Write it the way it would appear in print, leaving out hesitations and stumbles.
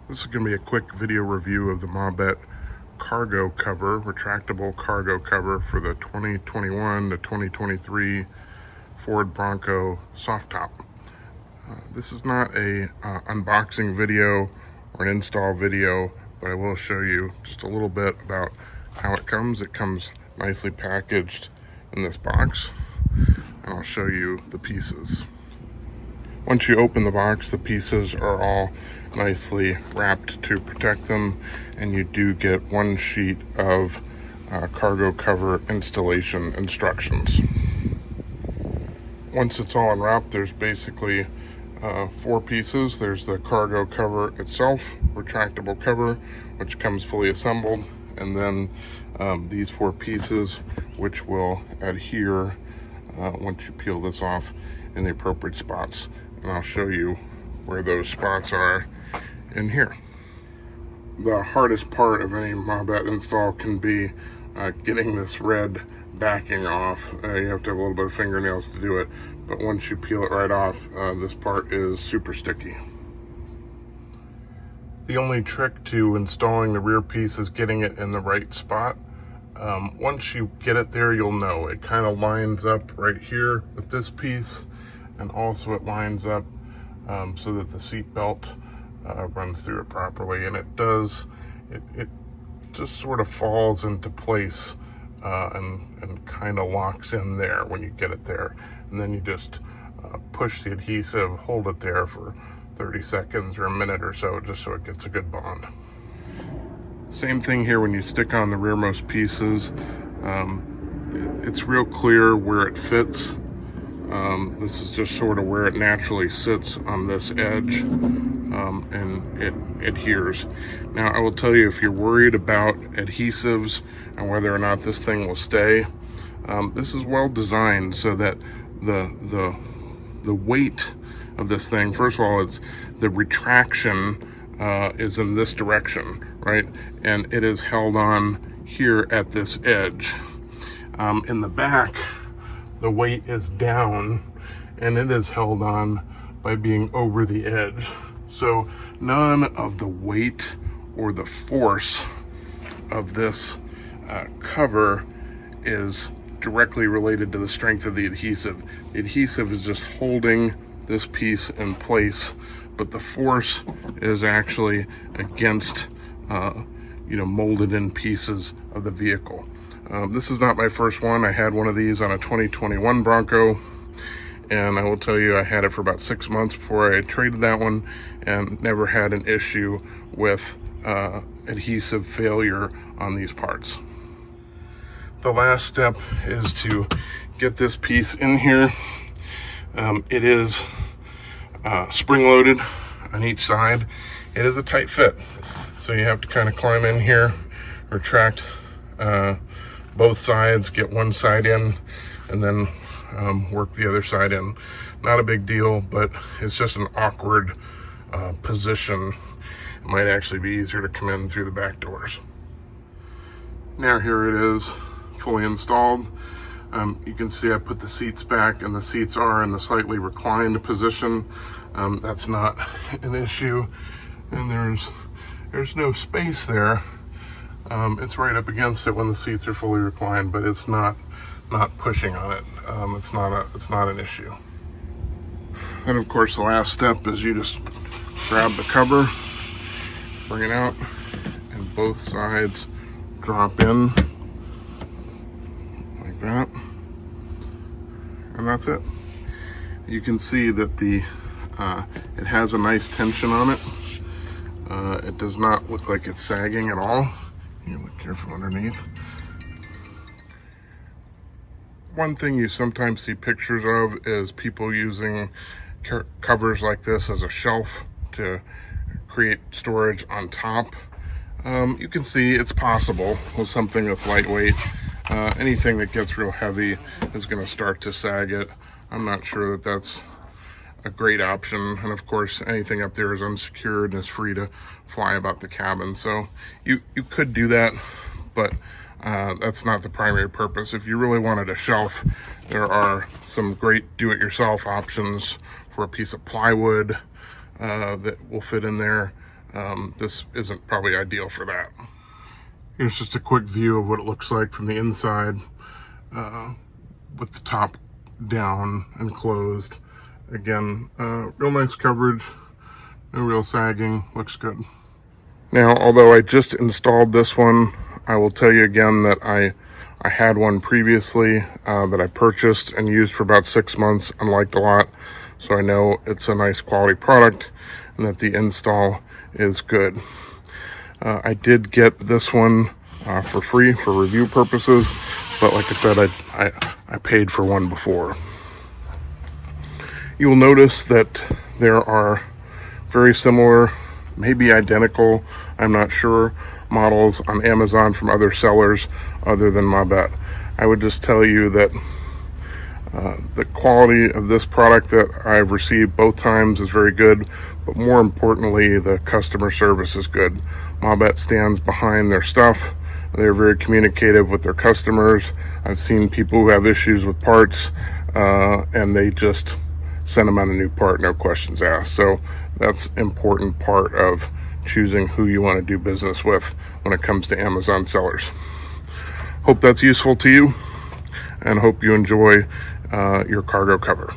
This is going to be a quick video review of the Mabett cargo cover, retractable cargo cover for the 2021 to 2023 Ford Bronco soft top. This is not a unboxing video or an install video, but I will show you just a little bit about how it comes. It comes nicely packaged in this box, and I'll show you the pieces. Once you open the box, the pieces are all nicely wrapped to protect them, and you do get one sheet of cargo cover installation instructions. Once it's all unwrapped, there's basically four pieces. There's the cargo cover itself, retractable cover, which comes fully assembled, and then these four pieces, which will adhere once you peel this off in the appropriate spots. And I'll show you where those spots are in here. The hardest part of any Mabett install can be getting this red backing off. You have to have a little bit of fingernails to do it, but once you peel it right off, this part is super sticky. The only trick to installing the rear piece is getting it in the right spot. Once you get it there, you'll know. It kind of lines up right here with this piece, and also it lines up so that the seat belt runs through it properly, and it does. It just sort of falls into place and kind of locks in there when you get it there, and then you just push the adhesive, hold it there for 30 seconds or a minute or so, just so it gets a good bond. Same thing here when you stick on the rearmost pieces. It's real clear where it fits. This is just sort of where it naturally sits on this edge, and it adheres. Now, I will tell you, if you're worried about adhesives and whether or not this thing will stay, this is well designed so that the weight of this thing, first of all, it's the retraction is in this direction, right? And it is held on here at this edge. In the back, the weight is down, and it is held on by being over the edge. So none of the weight or the force of this cover is directly related to the strength of the adhesive. The adhesive is just holding this piece in place, but the force is actually against molded in pieces of the vehicle. This is not my first one. I had one of these on a 2021 Bronco, and I will tell you, I had it for about 6 months before I traded that one, and never had an issue with adhesive failure on these parts. The last step is to get this piece in here. It is spring-loaded on each side. It is a tight fit, so you have to kind of climb in here, retract both sides, get one side in, and then work the other side in. Not a big deal, but it's just an awkward position. It might actually be easier to come in through the back doors. Now here it is, fully installed. You can see I put the seats back, and the seats are in the slightly reclined position. That's not an issue, and there's no space there. It's right up against it when the seats are fully reclined, but it's not pushing on it. It's not an issue. And of course, the last step is you just grab the cover, bring it out, and both sides drop in like that, and that's it. You can see that it has a nice tension on it. It does not look like it's sagging at all. You look careful underneath. One thing you sometimes see pictures of is people using covers like this as a shelf to create storage on top. You can see it's possible with something that's lightweight. Anything that gets real heavy is going to start to sag it. I'm not sure that that's a great option, and of course anything up there is unsecured and is free to fly about the cabin, so you could do that, but that's not the primary purpose. If you really wanted a shelf, there are some great do-it-yourself options for a piece of plywood that will fit in there. this isn't probably ideal for that. Here's just a quick view of what it looks like from the inside, with the top down and closed. Again, real nice coverage, no real sagging, looks good. Now, although I just installed this one, I will tell you again that I had one previously that I purchased and used for about 6 months and liked a lot. So I know it's a nice quality product and that the install is good. I did get this one for free for review purposes, but like I said, I paid for one before. You will notice that there are very similar, maybe identical, I'm not sure, models on Amazon from other sellers other than Mabett. I would just tell you that the quality of this product that I've received both times is very good, but more importantly, the customer service is good. Mabett stands behind their stuff. They're very communicative with their customers. I've seen people who have issues with parts, and they just send them out a new part, no questions asked. So that's an important part of choosing who you want to do business with when it comes to Amazon sellers. Hope that's useful to you, and hope you enjoy your cargo cover.